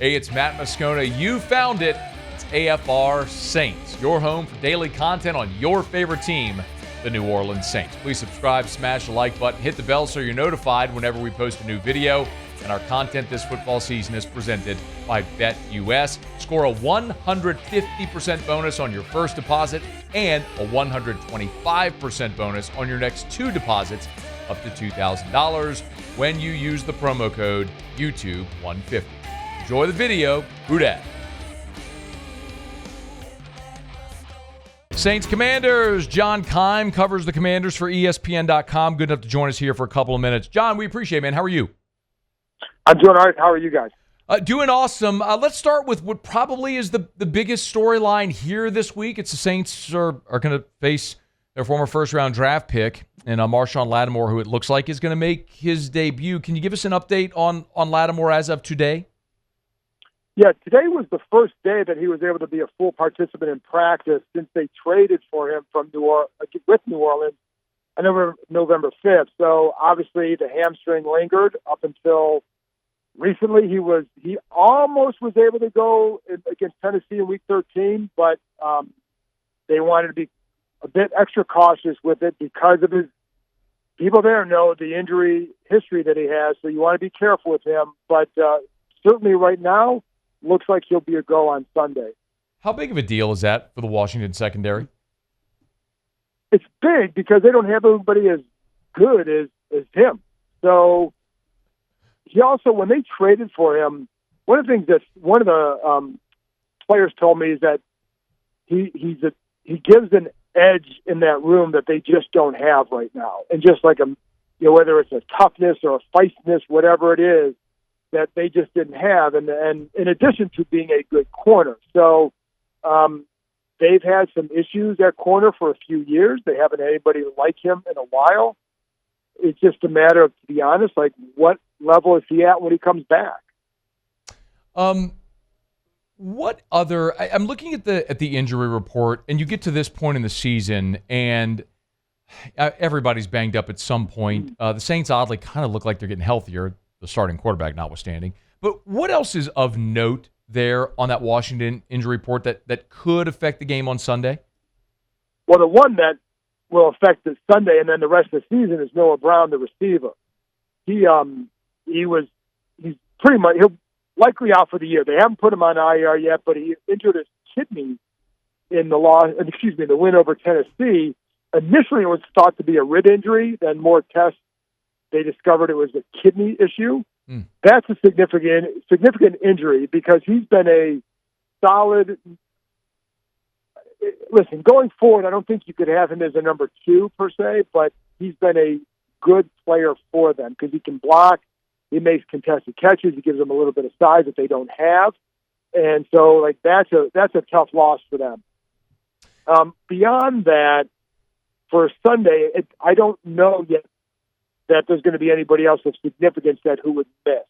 Hey, it's Matt Moscona. You found it. It's AFR Saints, your home for daily content on your favorite team, the New Orleans Saints. Please subscribe, smash the like button, hit the bell so you're notified whenever we post a new video. And our content this football season is presented by BetUS. Score a 150% bonus on your first deposit and a 125% bonus on your next two deposits up to $2,000 when you use the promo code YouTube150. Enjoy the video. Who dat? Saints Commanders. John Keim covers the Commanders for ESPN.com. Good enough to join us here for a couple of minutes. John, we appreciate it, man. How are you? I'm doing all right. How are you guys? Doing awesome. Let's start with what probably is the biggest storyline here this week. It's the Saints are going to face their former first-round draft pick and Marshon Lattimore, who it looks like is going to make his debut. Can you give us an update on Lattimore as of today? Yeah, today was the first day that he was able to be a full participant in practice since they traded for him from New Orleans on November 5th. So obviously the hamstring lingered up until recently. He almost was able to go against Tennessee in Week 13, but they wanted to be a bit extra cautious with it because of his people there know the injury history that he has. So you want to be careful with him. But certainly right now, looks like he'll be a go on Sunday. How big of a deal is that for the Washington secondary? It's big because they don't have anybody as good as him. So he also, when they traded for him, one of the things that one of the players told me is that he gives an edge in that room that they just don't have right now, and just like whether it's a toughness or a feistiness, whatever it is, that they just didn't have, and in addition to being a good corner. So they've had some issues at corner for a few years. They haven't had anybody like him in a while. It's just a matter of, to be honest, like what level is he at when he comes back? What other? I'm looking at the injury report, and you get to this point in the season, and everybody's banged up at some point. The Saints oddly kind of look like they're getting healthier, the starting quarterback notwithstanding. But what else is of note there on that Washington injury report that could affect the game on Sunday? Well, the one that will affect the Sunday and then the rest of the season is Noah Brown, the receiver. He's pretty much, he'll likely out for the year. They haven't put him on IR yet, but he injured his kidney in the win over Tennessee. Initially, it was thought to be a rib injury. Then more tests, they discovered it was a kidney issue. That's a significant injury because he's been a solid. Listen, going forward, I don't think you could have him as a number 2 per se, but he's been a good player for them because he can block. He makes contested catches. He gives them a little bit of size that they don't have, and so that's a tough loss for them. Beyond that, for Sunday, I don't know yet that there's going to be anybody else of significance who would miss.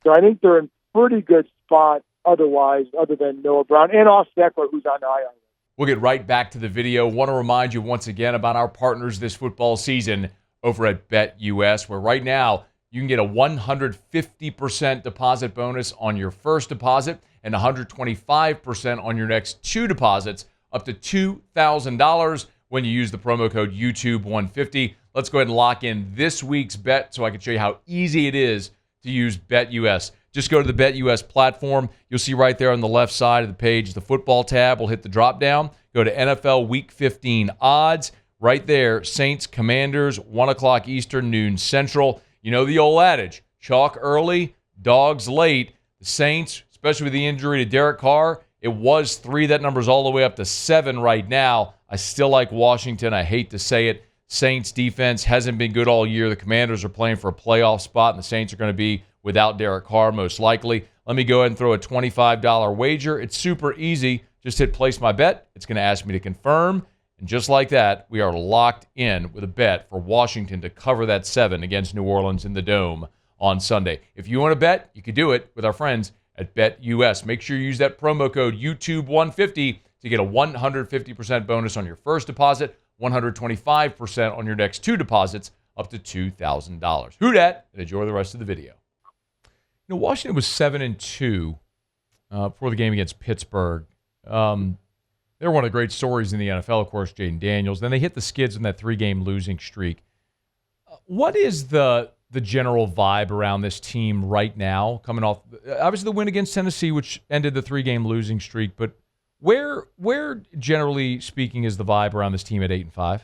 So I think they're in pretty good spot otherwise, other than Noah Brown and Austin Eckler, who's on IR. We'll get right back to the video. Want to remind you once again about our partners this football season over at BetUS, where right now you can get a 150% deposit bonus on your first deposit and 125% on your next two deposits up to $2,000 when you use the promo code YouTube150. Let's go ahead and lock in this week's bet so I can show you how easy it is to use BetUS. Just go to the BetUS platform. You'll see right there on the left side of the page, the football tab will hit the drop down. Go to NFL Week 15 odds. Right there, Saints, Commanders, 1 o'clock Eastern, noon Central. You know the old adage, chalk early, dogs late. The Saints, especially with the injury to Derek Carr, it was 3. That number's all the way up to 7 right now. I still like Washington. I hate to say it. Saints defense hasn't been good all year. The Commanders are playing for a playoff spot, and the Saints are going to be without Derek Carr most likely. Let me go ahead and throw a $25 wager. It's super easy. Just hit place my bet. It's going to ask me to confirm. And just like that, we are locked in with a bet for Washington to cover that 7 against New Orleans in the Dome on Sunday. If you want to bet, you can do it with our friends at BetUS. Make sure you use that promo code YouTube150 to get a 150% bonus on your first deposit, 125% on your next two deposits, up to $2,000. Who dat? And enjoy the rest of the video. You know, Washington was 7-2 before the game against Pittsburgh. They're one of the great stories in the NFL, of course, Jayden Daniels. Then they hit the skids in that 3-game losing streak. What is the general vibe around this team right now, coming off, obviously, the win against Tennessee, which ended the 3-game losing streak, but where, generally speaking, is the vibe around this team at 8-5?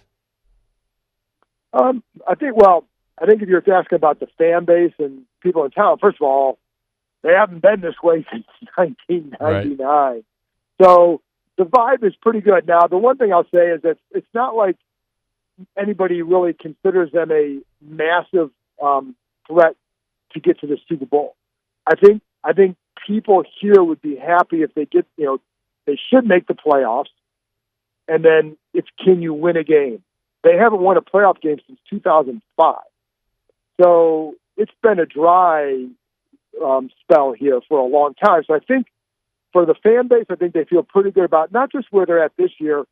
I think if you're asking about the fan base and people in town, first of all, they haven't been this way since 1999. Right. So the vibe is pretty good. Now, the one thing I'll say is that it's not like anybody really considers them a massive threat to get to the Super Bowl. I think people here would be happy if they get, they should make the playoffs, and then it's, can you win a game? They haven't won a playoff game since 2005. So it's been a dry spell here for a long time. So I think for the fan base, I think they feel pretty good about not just where they're at this year,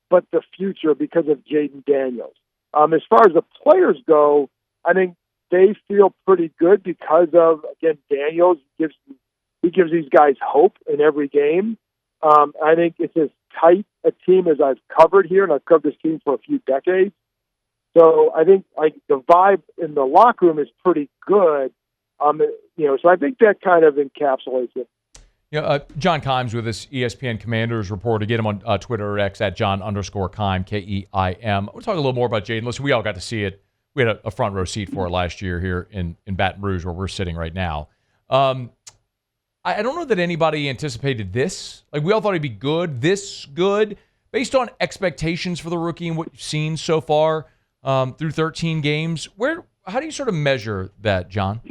but the future because of Jayden Daniels. As far as the players go, I think they feel pretty good because of, again, Daniels gives these guys hope in every game. I think it's as tight a team as I've covered here, and I've covered this team for a few decades. So I think the vibe in the locker room is pretty good. So I think that kind of encapsulates it. John Keim's with us, ESPN Commanders reporter. Get him on Twitter or X at John_Keim, Keim. We'll talk a little more about Jayden. Listen, we all got to see it. We had a front row seat for it last year here in Baton Rouge, where we're sitting right now. I don't know that anybody anticipated this. Like, we all thought he'd be good, this good, based on expectations for the rookie and what you've seen so far through 13 games. How do you sort of measure that, John?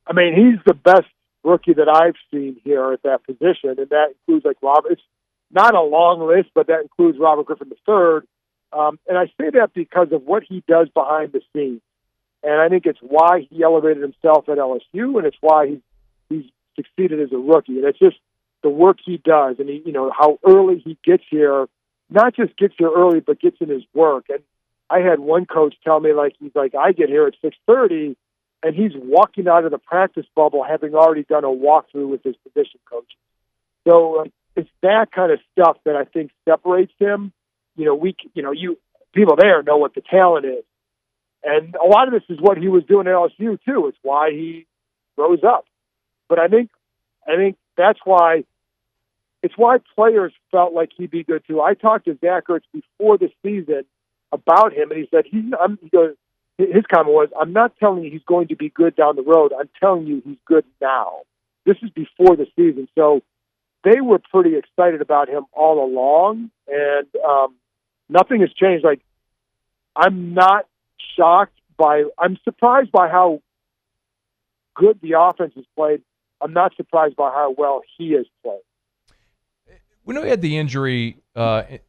I mean, he's the best rookie that I've seen here at that position, and that includes Robert. It's not a long list, but that includes Robert Griffin III. And I say that because of what he does behind the scenes. And I think it's why he elevated himself at LSU, and it's why he's succeeded as a rookie. And it's just the work he does, and how early he gets here, not just gets here early, but gets in his work. And I had one coach tell me, I get here at 6:30, and he's walking out of the practice bubble having already done a walkthrough with his position coach. So it's that kind of stuff that I think separates him. People there know what the talent is. And a lot of this is what he was doing at LSU too. It's why he rose up. But I think that's why players felt like he'd be good too. I talked to Zach Ertz before the season about him, and he said his comment was, "I'm not telling you he's going to be good down the road. I'm telling you he's good now." This is before the season, so they were pretty excited about him all along, and nothing has changed. I'm not I'm surprised by how good the offense has played. I'm not surprised by how well he has played. We know he had the injury a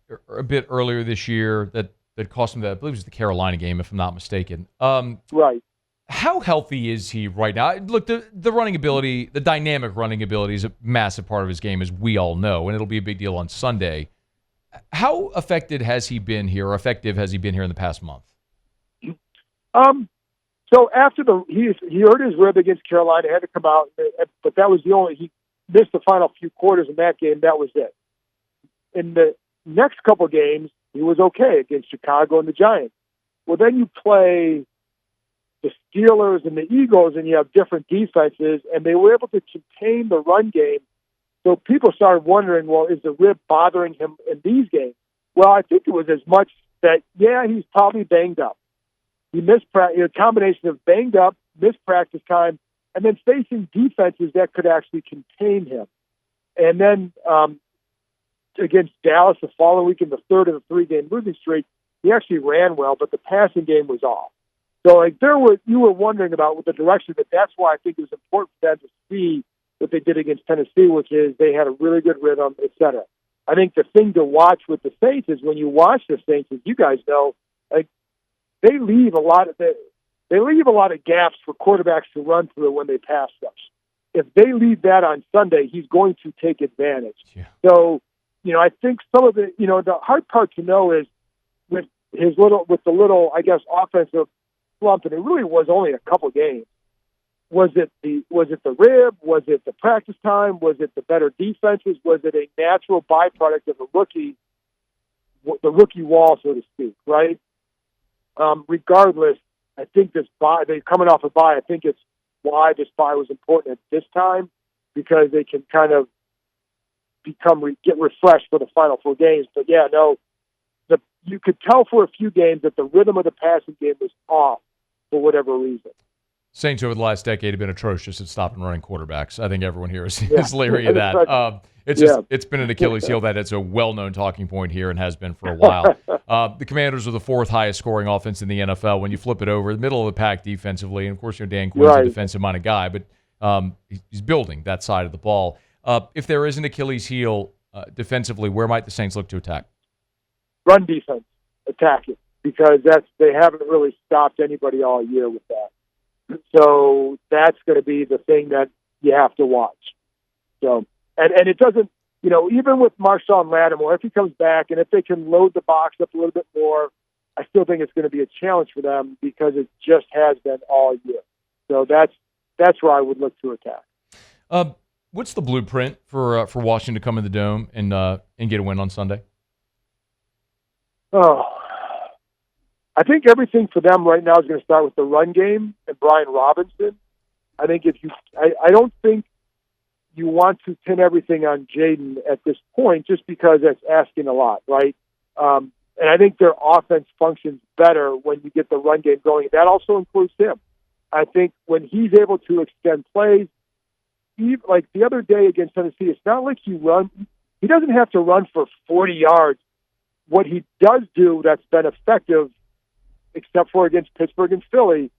bit earlier this year that cost him I believe it was the Carolina game, if I'm not mistaken. Right. How healthy is he right now? Look, the running ability, the dynamic running ability is a massive part of his game, as we all know, and it'll be a big deal on Sunday. How effective has he been here in the past month? So after he hurt his rib against Carolina, had to come out, but that was he missed the final few quarters in that game. That was it. In the next couple games, he was okay against Chicago and the Giants. Well, then you play the Steelers and the Eagles, and you have different defenses, and they were able to contain the run game. So people started wondering, well, is the rib bothering him in these games? Well, I think it was as much that, he's probably banged up. He missed a combination of banged up, missed practice time, and then facing defenses that could actually contain him. And then against Dallas the following week in the third of the 3-game losing streak, he actually ran well, but the passing game was off. So you were wondering about what the direction, but that's why I think it was important for them to see what they did against Tennessee, which is they had a really good rhythm, et cetera. I think the thing to watch with the Saints is when you watch the Saints, as you guys know, they leave a lot of gaps for quarterbacks to run through when they pass rush. If they leave that on Sunday, he's going to take advantage. Yeah. So, I think some of the hard part to know is with the little, I guess, offensive slump, and it really was only a couple games. Was it the rib? Was it the practice time? Was it the better defenses? Was it a natural byproduct of the rookie wall, so to speak, right? Regardless, I think this bye, they're coming off a bye. I think it's why this bye was important at this time, because they can kind of get refreshed for the final 4 games. But yeah, no, you could tell for a few games that the rhythm of the passing game was off for whatever reason. Saints over the last decade have been atrocious at stopping running quarterbacks. I think everyone here is leery of that. It's been an Achilles heel that it's a well-known talking point here and has been for a while. The Commanders are the 4th highest scoring offense in the NFL. When you flip it over, the middle of the pack defensively, and of course, Dan Quinn's a defensive-minded guy, but he's building that side of the ball. If there is an Achilles heel defensively, where might the Saints look to attack? Run defense, attacking, because they haven't really stopped anybody all year with that. So that's going to be the thing that you have to watch. So, and it doesn't, even with Marshon Lattimore, if he comes back and if they can load the box up a little bit more, I still think it's going to be a challenge for them because it just has been all year. So that's where I would look to attack. What's the blueprint for Washington to come in the Dome and get a win on Sunday? Oh, I think everything for them right now is going to start with the run game and Brian Robinson. I think I don't think you want to pin everything on Jayden at this point, just because that's asking a lot, right? And I think their offense functions better when you get the run game going. That also includes him. I think when he's able to extend plays, like the other day against Tennessee, it's not like he doesn't have to run for 40 yards. What he does do that's been effective, except for against Pittsburgh and Philly,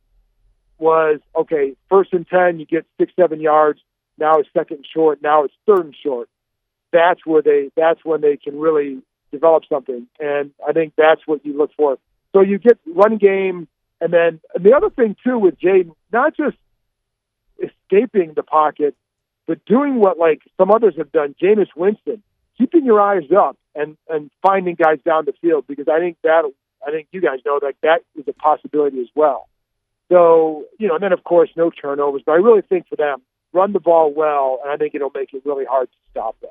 was, okay, 1st and 10, you get 6-7 yards. Now it's 2nd and short. Now it's 3rd and short. That's when they can really develop something. And I think that's what you look for. So you get run game, and the other thing too with Jayden, not just escaping the pocket, but doing what like some others have done, Jameis Winston, keeping your eyes up and finding guys down the field, because I think you guys know that is a possibility as well. So, and then of course no turnovers, but I really think for them, run the ball well, and I think it'll make it really hard to stop them.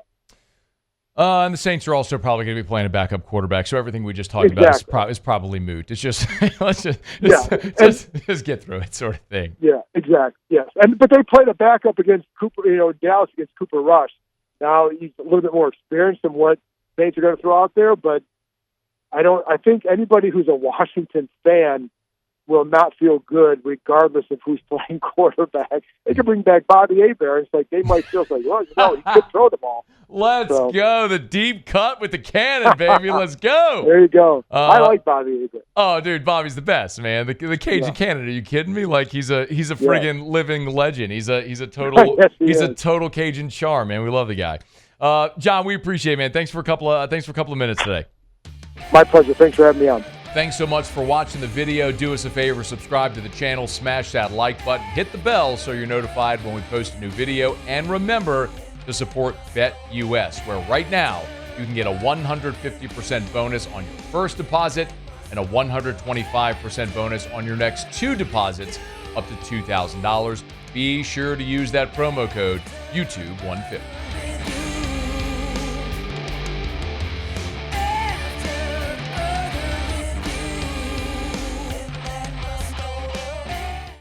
And the Saints are also probably going to be playing a backup quarterback, so everything we just talked about is probably moot. It's just let's just get through it, sort of thing. Yeah, exactly. Yes, but they played a backup against Cooper, Dallas against Cooper Rush. Now he's a little bit more experienced than what Saints are going to throw out there, but I think anybody who's a Washington fan will not feel good regardless of who's playing quarterback. They could bring back Bobby Hebert. It's like they might feel like, well, he could throw the ball. Let's go. The deep cut with the cannon, baby. Let's go. There you go. I like Bobby Hebert. Oh, dude, Bobby's the best, man. The Cajun cannon. Are you kidding me? Like he's a friggin' living legend. He's a total a total Cajun charm, man. We love the guy. John, we appreciate it, man. Thanks for a couple of minutes today. My pleasure. Thanks for having me on. Thanks so much for watching the video. Do us a favor, subscribe to the channel, smash that like button, hit the bell so you're notified when we post a new video, and remember to support BetUS, where right now you can get a 150% bonus on your first deposit and a 125% bonus on your next 2 deposits up to $2,000. Be sure to use that promo code YouTube150.